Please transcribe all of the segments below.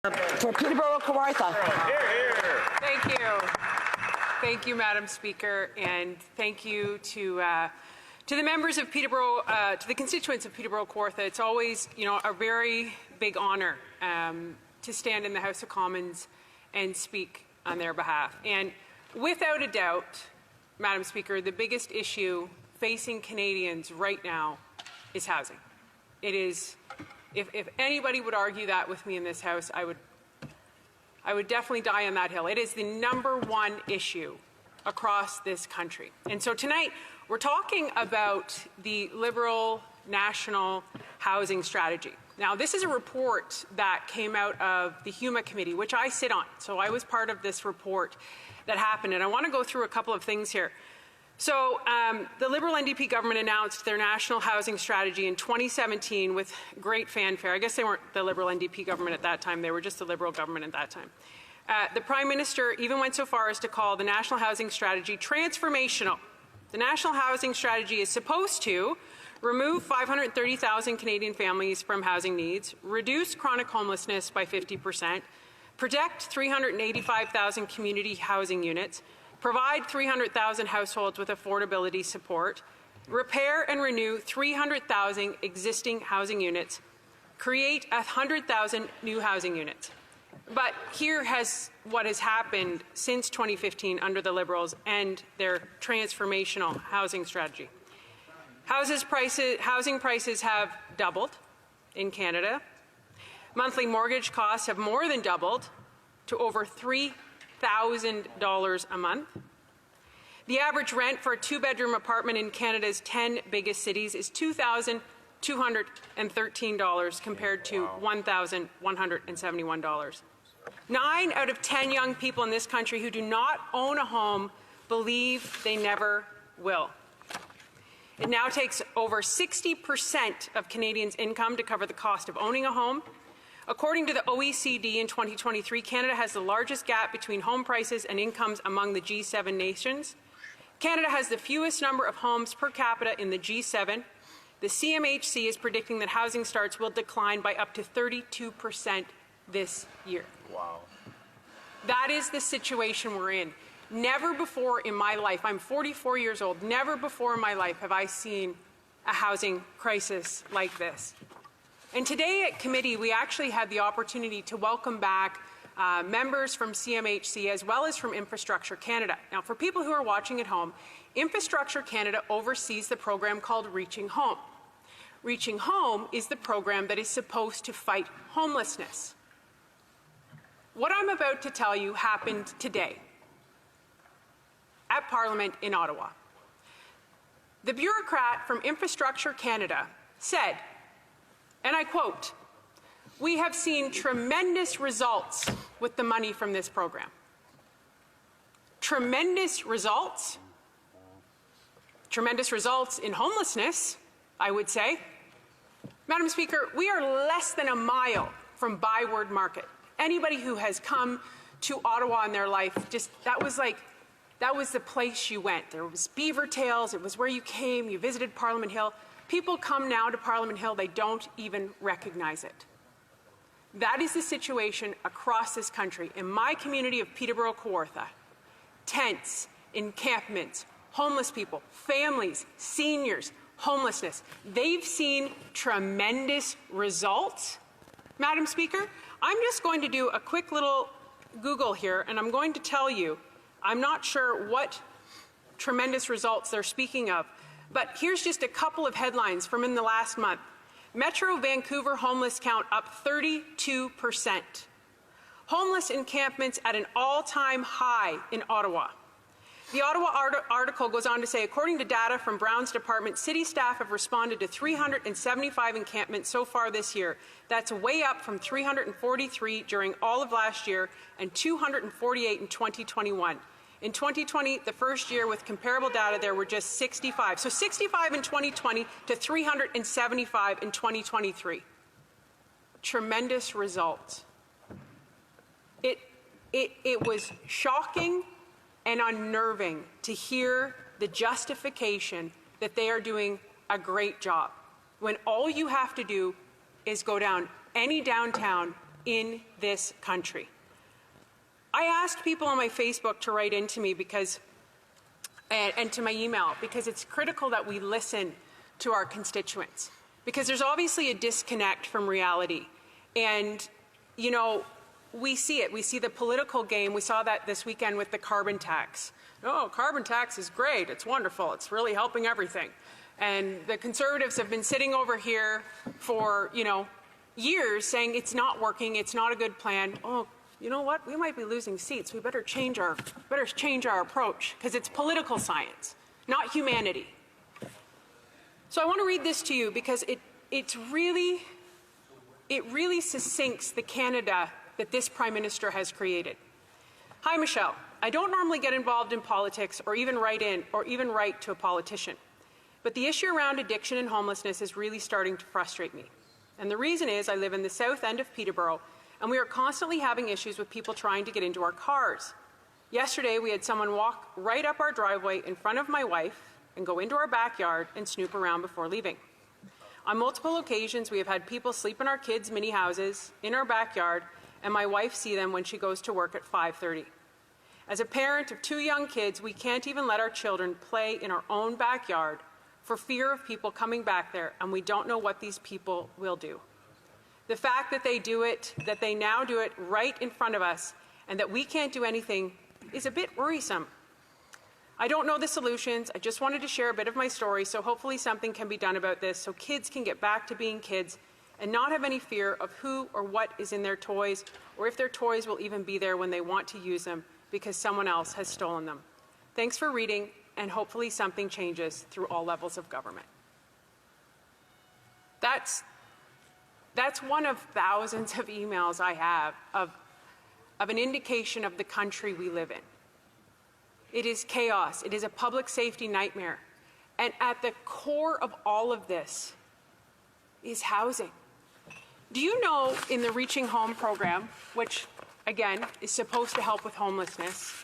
For Peterborough, Kawartha. Thank you. Thank you, Madam Speaker, and thank you to the members of Peterborough, to the constituents of Peterborough, Kawartha. It's always, a very big honour to stand in the House of Commons and speak on their behalf. And without a doubt, Madam Speaker, the biggest issue facing Canadians right now is housing. It is, if anybody would argue that with me in this House, I would definitely die on that hill. It is the #1 issue across this country. And so tonight, we're talking about the Liberal National Housing Strategy. Now, this is a report that came out of the HUMA committee, which I sit on. So I was part of this report that happened. And I want to go through a couple of things here. So the Liberal NDP government announced their national housing strategy in 2017 with great fanfare. I guess they weren't the Liberal NDP government at that time. They were just the Liberal government at that time. The Prime Minister even went so far as to call the national housing strategy transformational. The national housing strategy is supposed to remove 530,000 Canadian families from housing needs, reduce chronic homelessness by 50%, protect 385,000 community housing units, provide 300,000 households with affordability support, repair and renew 300,000 existing housing units, create 100,000 new housing units. But here has what has happened since 2015 under the Liberals and their transformational housing strategy. Housing prices have doubled in Canada. Monthly mortgage costs have more than doubled to over $3,000 a month. The average rent for a 2-bedroom apartment in Canada's 10 biggest cities is $2,213 compared to $1,171. 9 out of 10 young people in this country who do not own a home believe they never will. It now takes over 60% of Canadians' income to cover the cost of owning a home. According to the OECD in 2023, Canada has the largest gap between home prices and incomes among the G7 nations. Canada has the fewest number of homes per capita in the G7. The CMHC is predicting that housing starts will decline by up to 32% this year. Wow. That is the situation we're in. Never before in my life, I'm 44 years old, never before in my life have I seen a housing crisis like this. And today at committee, we actually had the opportunity to welcome back members from CMHC as well as from Infrastructure Canada. Now, for people who are watching at home, Infrastructure Canada oversees the program called Reaching Home. Reaching Home is the program that is supposed to fight homelessness. What I'm about to tell you happened today at Parliament in Ottawa. The bureaucrat from Infrastructure Canada said, and I quote, "We have seen tremendous results with the money from this program." Tremendous results? Tremendous results in homelessness, I would say. Madam Speaker, we are less than a mile from Byward Market. Anybody who has come to Ottawa in their life, that was the place you went. There was beaver tails, it was where you came, you visited Parliament Hill. People come now to Parliament Hill, they don't even recognize it. That is the situation across this country. In my community of Peterborough, Kawartha, tents, encampments, homeless people, families, seniors, homelessness. They've seen tremendous results. Madam Speaker, I'm just going to do a quick little Google here, and I'm going to tell you, I'm not sure what tremendous results they're speaking of, but here's just a couple of headlines from in the last month. Metro Vancouver homeless count up 32%. Homeless encampments at an all-time high in Ottawa. The Ottawa article goes on to say, according to data from Brown's department, city staff have responded to 375 encampments so far this year. That's way up from 343 during all of last year and 248 in 2021. In 2020, the first year with comparable data, there were just 65. So 65 in 2020 to 375 in 2023. Tremendous results. It was shocking and unnerving to hear the justification that they are doing a great job, when all you have to do is go down any downtown in this country. I asked people on my Facebook to write into me because, and to my email, because it's critical that we listen to our constituents, because there's obviously a disconnect from reality. And, you know, we see it. We see the political game. We saw that this weekend with the carbon tax. Oh, carbon tax is great. It's wonderful. It's really helping everything. And the Conservatives have been sitting over here for, you know, years saying it's not working, it's not a good plan. Oh, you know what? We might be losing seats. We better change our approach, because it's political science, not humanity. So I want to read this to you because it really succinks the Canada that this Prime Minister has created. Hi, Michelle. I don't normally get involved in politics or even write to a politician. But the issue around addiction and homelessness is really starting to frustrate me. And the reason is I live in the south end of Peterborough, and we are constantly having issues with people trying to get into our cars. Yesterday, we had someone walk right up our driveway in front of my wife and go into our backyard and snoop around before leaving. On multiple occasions, we have had people sleep in our kids' mini houses in our backyard, and my wife see them when she goes to work at 5:30. As a parent of 2 young kids, we can't even let our children play in our own backyard for fear of people coming back there, and we don't know what these people will do. The fact that they now do it right in front of us, and that we can't do anything is a bit worrisome. I don't know the solutions. I just wanted to share a bit of my story, so hopefully something can be done about this so kids can get back to being kids and not have any fear of who or what is in their toys, or if their toys will even be there when they want to use them because someone else has stolen them. Thanks for reading, and hopefully something changes through all levels of government. That's one of thousands of emails I have of an indication of the country we live in. It is chaos. It is a public safety nightmare. And at the core of all of this is housing. Do you know, in the Reaching Home program, which, again, is supposed to help with homelessness,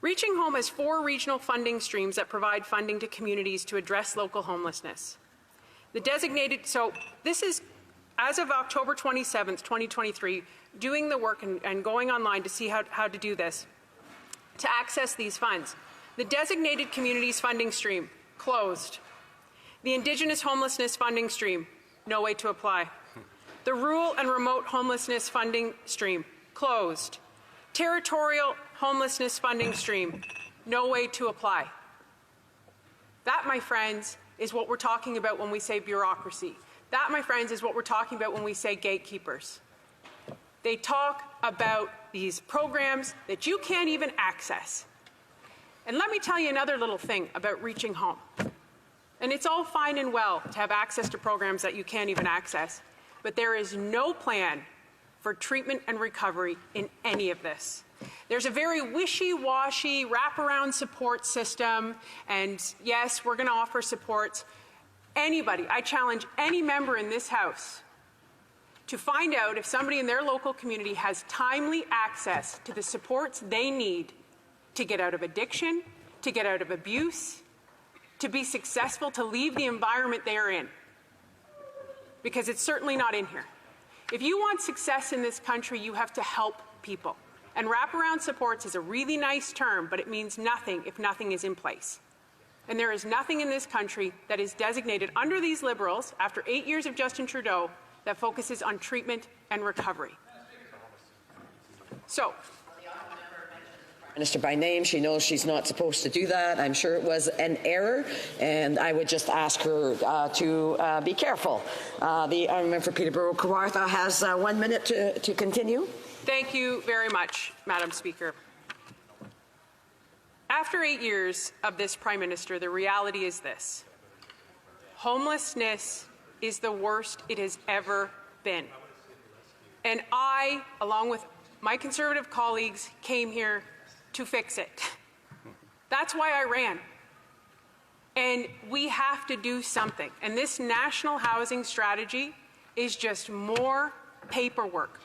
Reaching Home has 4 regional funding streams that provide funding to communities to address local homelessness. So this is, as of October 27th, 2023, doing the work and going online to see how to do this, to access these funds. The Designated Communities Funding Stream, closed. The Indigenous Homelessness Funding Stream, no way to apply. The Rural and Remote Homelessness Funding Stream, closed. Territorial Homelessness Funding Stream, no way to apply. That, my friends, is what we're talking about when we say bureaucracy. That, my friends, is what we're talking about when we say gatekeepers. They talk about these programs that you can't even access. And let me tell you another little thing about Reaching Home. And it's all fine and well to have access to programs that you can't even access, but there is no plan for treatment and recovery in any of this. There's a very wishy-washy wraparound support system, and yes, we're going to offer supports. Anybody, I challenge any member in this House to find out if somebody in their local community has timely access to the supports they need to get out of addiction, to get out of abuse, to be successful, to leave the environment they are in. Because it's certainly not in here. If you want success in this country, you have to help people. And wraparound supports is a really nice term, but it means nothing if nothing is in place. And there is nothing in this country that is designated under these Liberals, after 8 years of Justin Trudeau, that focuses on treatment and recovery. So, Minister by name. She knows she's not supposed to do that. I'm sure it was an error, and I would just ask her to be careful. The member for Peterborough-Kawartha has 1 minute to continue. Thank you very much, Madam Speaker. After 8 years of this Prime Minister, the reality is this. Homelessness is the worst it has ever been. And I, along with my Conservative colleagues, came here to fix it. That's why I ran. And we have to do something. And this national housing strategy is just more paperwork.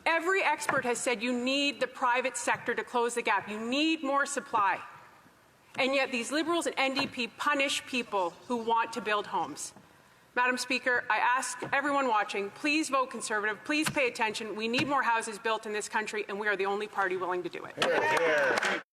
Every expert has said you need the private sector to close the gap. You need more supply. And yet these Liberals and NDP punish people who want to build homes. Madam Speaker, I ask everyone watching, please vote Conservative. Please pay attention. We need more houses built in this country, and we are the only party willing to do it.